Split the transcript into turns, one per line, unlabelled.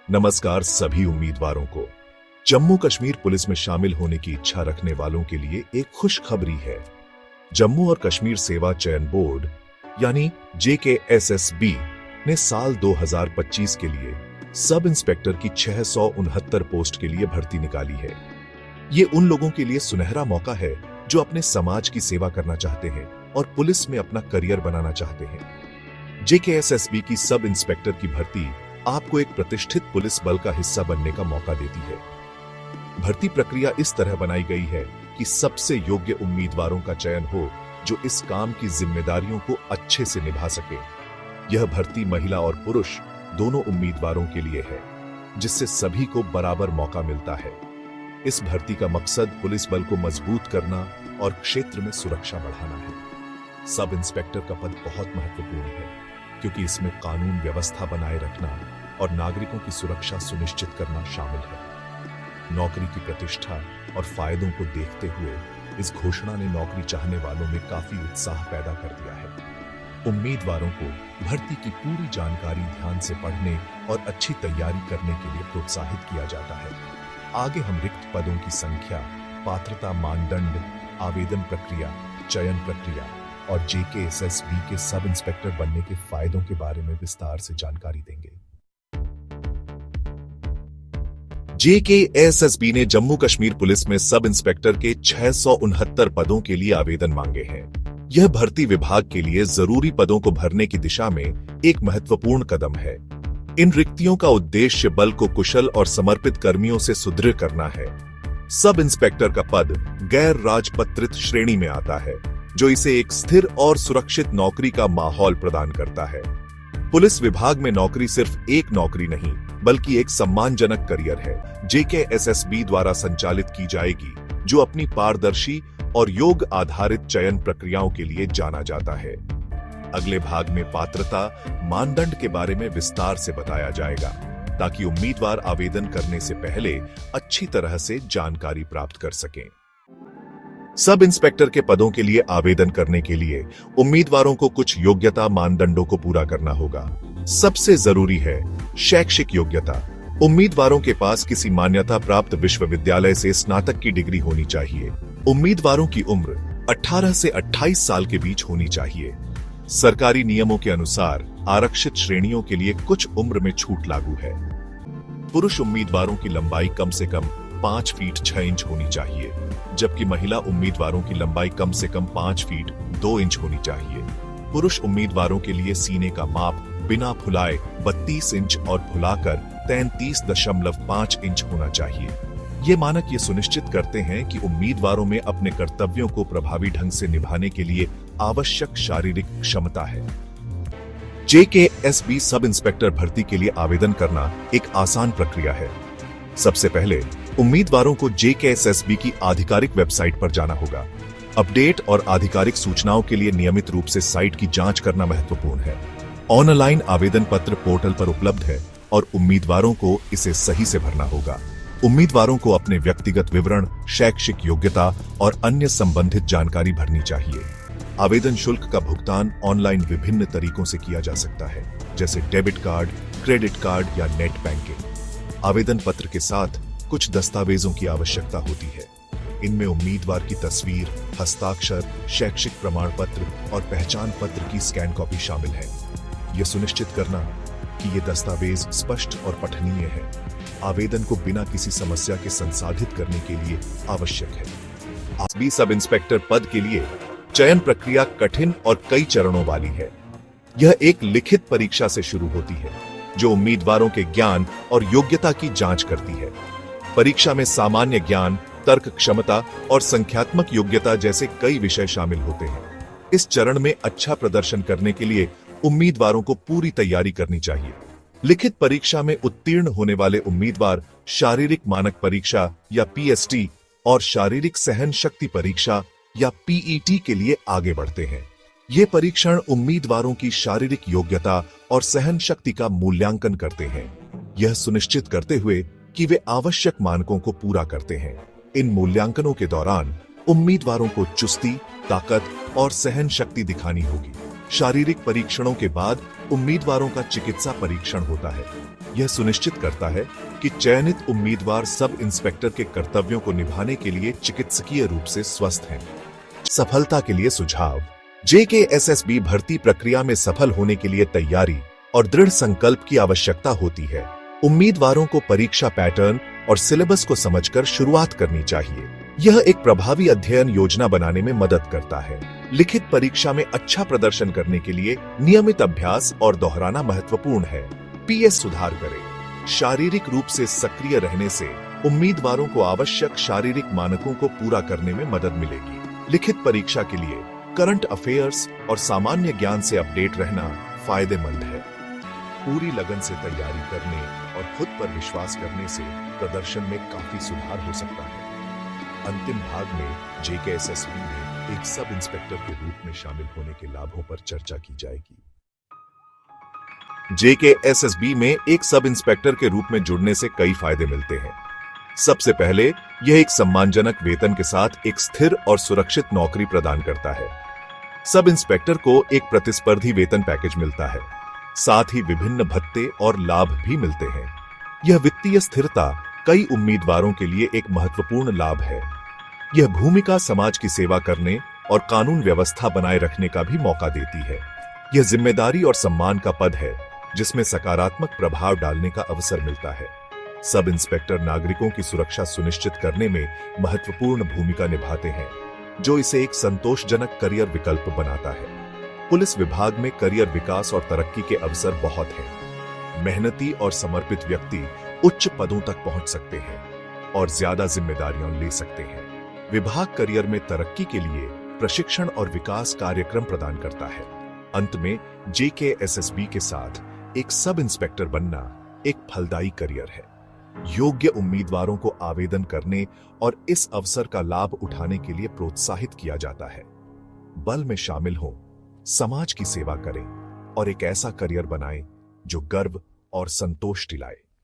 नमस्कार सभी उम्मीदवारों को। जम्मू कश्मीर पुलिस में शामिल होने की इच्छा रखने वालों के लिए एक खुशखबरी है। जम्मू और कश्मीर सेवा चयन बोर्ड यानी JKSSB ने साल 2025 के लिए सब इंस्पेक्टर की 669 पोस्ट के लिए भर्ती निकाली है। ये उन लोगों के लिए सुनहरा मौका है जो अपने समाज की सेवा करना चाहते हैं और पुलिस में अपना करियर बनाना चाहते हैं। JKSSB की सब इंस्पेक्टर की भर्ती आपको एक प्रतिष्ठित पुलिस बल का हिस्सा बनने का मौका देती है। भर्ती प्रक्रिया इस तरह बनाई गई है कि सबसे योग्य उम्मीदवारों का चयन हो जो इस काम की जिम्मेदारियों को अच्छे से निभा सके। यह भर्ती महिला और पुरुष दोनों उम्मीदवारों के लिए है, जिससे सभी को बराबर मौका मिलता है। इस भर्ती का मकसद पुलिस बल को मजबूत करना और क्षेत्र में सुरक्षा बढ़ाना है। सब इंस्पेक्टर का पद बहुत महत्वपूर्ण है क्योंकि इसमें कानून व्यवस्था बनाए रखना और नागरिकों की सुरक्षा सुनिश्चित करना शामिल है। नौकरी की प्रतिष्ठा और फायदों को देखते हुए इस घोषणा ने नौकरी चाहने वालों में काफी उत्साह पैदा कर दिया है। उम्मीदवारों को भर्ती की पूरी जानकारी ध्यान से पढ़ने और अच्छी तैयारी करने के लिए प्रोत्साहित किया जाता है। आगे हम रिक्त पदों की संख्या, पात्रता मानदंड, आवेदन प्रक्रिया, चयन प्रक्रिया और JKSSB के सब इंस्पेक्टर बनने के फायदों के बारे में विस्तार से जानकारी देंगे। JKSSB ने जम्मू कश्मीर पुलिस में सब इंस्पेक्टर के 669 पदों के लिए आवेदन मांगे हैं। यह भर्ती विभाग के लिए जरूरी पदों को भरने की दिशा में एक महत्वपूर्ण कदम है। इन रिक्तियों का उद्देश्य बल को कुशल और समर्पित कर्मियों से सुदृढ़ करना है। सब इंस्पेक्टर का पद गैर राजपत्रित श्रेणी में आता है, जो इसे एक स्थिर और सुरक्षित नौकरी का माहौल प्रदान करता है। पुलिस विभाग में नौकरी सिर्फ एक नौकरी नहीं, बल्कि एक सम्मानजनक करियर है। JKSSB द्वारा संचालित की जाएगी, जो अपनी पारदर्शी और योग आधारित चयन प्रक्रियाओं के लिए जाना जाता है। अगले भाग में पात्रता मानदंड के बारे में विस्तार से बताया जाएगा, ताकि उम्मीदवार आवेदन करने से पहले अच्छी तरह से जानकारी प्राप्त कर सकें। सब इंस्पेक्टर के पदों के लिए आवेदन करने के लिए उम्मीदवारों को कुछ योग्यता मानदंडों को पूरा करना होगा। सबसे जरूरी है शैक्षिक योग्यता। उम्मीदवारों के पास किसी मान्यता प्राप्त विश्वविद्यालय से स्नातक की डिग्री होनी चाहिए। उम्मीदवारों की उम्र 18 से 28 साल के बीच होनी चाहिए। सरकारी नियमों के अनुसार आरक्षित श्रेणियों के लिए कुछ उम्र में छूट लागू है। पुरुष उम्मीदवारों की लंबाई कम से कम 5 फीट 6 इंच होनी चाहिए, जबकि महिला उम्मीदवारों की लंबाई कम से कम 5 फीट 2 इंच होनी चाहिए। पुरुष उम्मीदवारों के लिए सीने का माप बिना फुलाए 32 इंच और फुलाकर 33.5 इंच होना चाहिए। ये मानक ये सुनिश्चित करते हैं कि उम्मीदवारों में अपने कर्तव्यों को प्रभावी ढंग से निभाने के लिए आवश्यक शारीरिक क्षमता है। JKSB सब इंस्पेक्टर भर्ती के लिए आवेदन करना एक आसान प्रक्रिया है। सबसे पहले उम्मीदवारों को JKSSB की आधिकारिक वेबसाइट पर जाना होगा। अपडेट और आधिकारिक सूचनाओं के लिए नियमित रूप से साइट की जांच करना महत्वपूर्ण है। ऑनलाइन आवेदन पत्र पोर्टल पर उपलब्ध है और उम्मीदवारों को इसे सही से भरना होगा। उम्मीदवारों को अपने व्यक्तिगत विवरण, शैक्षिक योग्यता और अन्य संबंधित जानकारी भरनी चाहिए। आवेदन शुल्क का भुगतान ऑनलाइन विभिन्न तरीकों से किया जा सकता है, जैसे डेबिट कार्ड, क्रेडिट कार्ड या नेट बैंकिंग। आवेदन पत्र के साथ कुछ दस्तावेजों की आवश्यकता होती है। इनमें उम्मीदवार की तस्वीर, हस्ताक्षर, शैक्षिक प्रमाण पत्र और पहचान पत्र की स्कैन कॉपी शामिल है। यह सुनिश्चित करना कि ये दस्तावेज स्पष्ट और पठनीय है, आवेदन को बिना किसी समस्या के संसाधित करने के लिए आवश्यक है। JKSSB सब इंस्पेक्टर पद के लिए चयन प्रक्रिया कठिन और कई चरणों वाली है। यह एक लिखित परीक्षा से शुरू होती है, जो उम्मीदवारों के ज्ञान और योग्यता की जांच करती है। परीक्षा में सामान्य ज्ञान, तर्क क्षमता और संख्यात्मक योग्यता जैसे कई विषय शामिल होते हैं। इस चरण में अच्छा प्रदर्शन करने के लिए उम्मीदवारों को पूरी तैयारी करनी चाहिए। लिखित परीक्षा में उत्तीर्ण होने वाले उम्मीदवार शारीरिक मानक परीक्षा या PST और शारीरिक सहन शक्ति परीक्षा या PET के लिए आगे बढ़ते हैं। ये परीक्षण उम्मीदवारों की शारीरिक योग्यता और सहन शक्ति का मूल्यांकन करते हैं, यह सुनिश्चित करते हुए कि वे आवश्यक मानकों को पूरा करते हैं। इन मूल्यांकनों के दौरान उम्मीदवारों को चुस्ती, ताकत और सहन शक्ति दिखानी होगी। शारीरिक परीक्षणों के बाद उम्मीदवारों का चिकित्सा परीक्षण होता है। यह सुनिश्चित करता है कि चयनित उम्मीदवार सब इंस्पेक्टर के कर्तव्यों को निभाने के लिए चिकित्सकीय रूप से स्वस्थ हैं। सफलता के लिए सुझाव। जेकेएसएसबी भर्ती प्रक्रिया में सफल होने के लिए तैयारी और दृढ़ संकल्प की आवश्यकता होती है। उम्मीदवारों को परीक्षा पैटर्न और सिलेबस को समझकर शुरुआत करनी चाहिए। यह एक प्रभावी अध्ययन योजना बनाने में मदद करता है। लिखित परीक्षा में अच्छा प्रदर्शन करने के लिए नियमित अभ्यास और दोहराना महत्वपूर्ण है। पीएस सुधार करें। शारीरिक रूप से सक्रिय रहने से उम्मीदवारों को आवश्यक शारीरिक मानकों को पूरा करने में मदद मिलेगी। लिखित परीक्षा के लिए करंट अफेयर्स और सामान्य ज्ञान से अपडेट रहना फायदेमंद है। पूरी लगन से तैयारी करने और खुद पर विश्वास करने से प्रदर्शन में काफी सुधार हो सकता है। अंतिम भाग में जेकेएसएसबी में एक सब इंस्पेक्टर के रूप में शामिल होने के लाभों पर चर्चा की जाएगी। जेकेएसएसबी में एक सब इंस्पेक्टर के रूप में जुड़ने से कई फायदे मिलते हैं। सबसे पहले, यह एक सम्मानजनक वेतन के साथ एक स्थिर और सुरक्षित नौकरी प्रदान करता है। सब इंस्पेक्टर को एक प्रतिस्पर्धी वेतन पैकेज मिलता है। साथ ही विभिन्न भत्ते और लाभ भी मिलते हैं। यह वित्तीय स्थिरता कई उम्मीदवारों के लिए एक महत्वपूर्ण लाभ है। यह भूमिका समाज की सेवा करने और कानून व्यवस्था बनाए रखने का भी मौका देती है। यह जिम्मेदारी और सम्मान का पद है जिसमें सकारात्मक प्रभाव डालने का अवसर मिलता है। सब इंस्पेक्टर नागरिकों की सुरक्षा सुनिश्चित करने में महत्वपूर्ण भूमिका निभाते हैं, जो इसे एक संतोषजनक करियर विकल्प बनाता है। पुलिस विभाग में करियर विकास और तरक्की के अवसर बहुत हैं। मेहनती और समर्पित व्यक्ति उच्च पदों तक पहुंच सकते हैं और ज्यादा जिम्मेदारियां ले सकते हैं। विभाग करियर में तरक्की के लिए प्रशिक्षण और विकास कार्यक्रम प्रदान करता है। अंत में जेकेएसएसबी के साथ एक सब इंस्पेक्टर बनना एक फलदायी करियर है। योग्य उम्मीदवारों को आवेदन करने और इस अवसर का लाभ उठाने के लिए प्रोत्साहित किया जाता है। बल में शामिल हों, समाज की सेवा करें और एक ऐसा करियर बनाएं जो गर्व और संतोष दिलाए।